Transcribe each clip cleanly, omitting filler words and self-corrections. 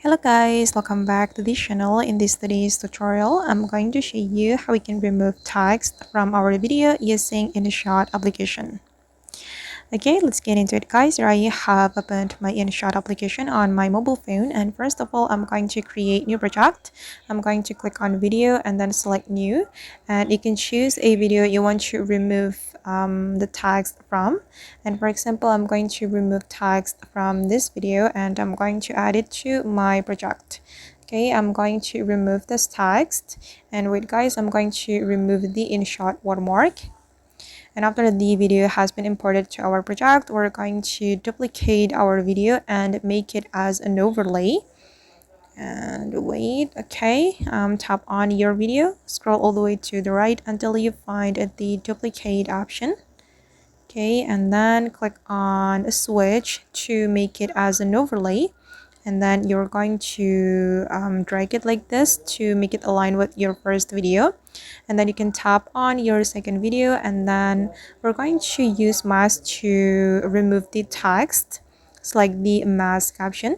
Hello guys, welcome back to this channel. In this today's tutorial, I'm going to show you how we can remove text from our video using InShot application. Okay, let's get into it guys. Here I have opened my InShot application on my mobile phone, and first of all, I'm going to create new project. I'm going to click on video and then select new, and you can choose a video you want to remove the text from. And for example, I'm going to remove text from this video and I'm going to add it to my project. Okay, I'm going to remove this text, and wait guys, I'm going to remove the InShot watermark. And after the video has been imported to our project, we're going to duplicate our video and make it as an overlay. And wait, okay, tap on your video, scroll all the way to the right until you find the duplicate option. Okay, and then click on switch to make it as an overlay. And then you're going to drag it like this to make it align with your first video, and then you can tap on your second video, and then we're going to use mask to remove the text. Select the mask caption.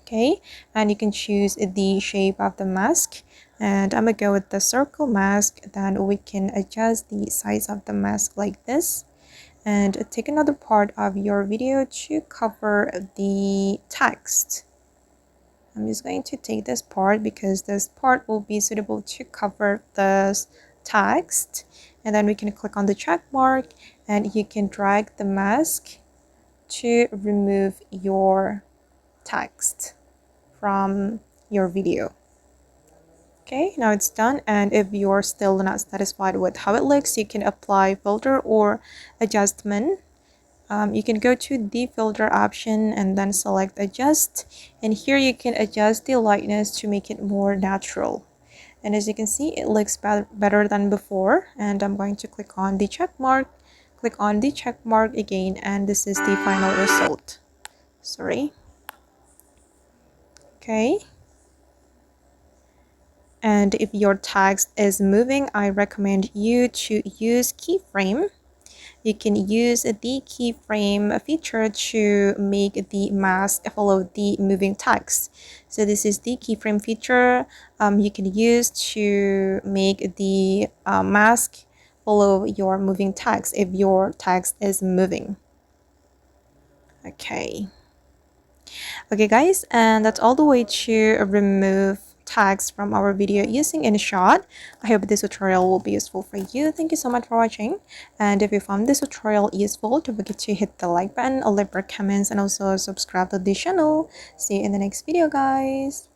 Okay, and you can choose the shape of the mask, and I'm gonna go with the circle mask. Then we can adjust the size of the mask like this, and take another part of your video to cover the text. I'm just going to take this part because this part will be suitable to cover this text. And then we can click on the check mark and you can drag the mask to remove your text from your video. Okay, now it's done, and if you're still not satisfied with how it looks, you can apply filter or adjustment. You can go to the filter option and then select adjust, and here you can adjust the lightness to make it more natural. And as you can see, it looks better than before. And I'm going to click on the check mark, click on the check mark again, and this is the final result. Sorry. Okay. And if your text is moving, I recommend you to use keyframe. You can use the keyframe feature to make the mask follow the moving text. So this is the keyframe feature you can use to make the mask follow your moving text if your text is moving. Okay guys, and that's all the way to remove text from our video using InShot. I hope this tutorial will be useful for you. Thank you so much for watching, and if you found this tutorial useful, don't forget to hit the like button, leave your comments, and also subscribe to the channel. See you in the next video guys.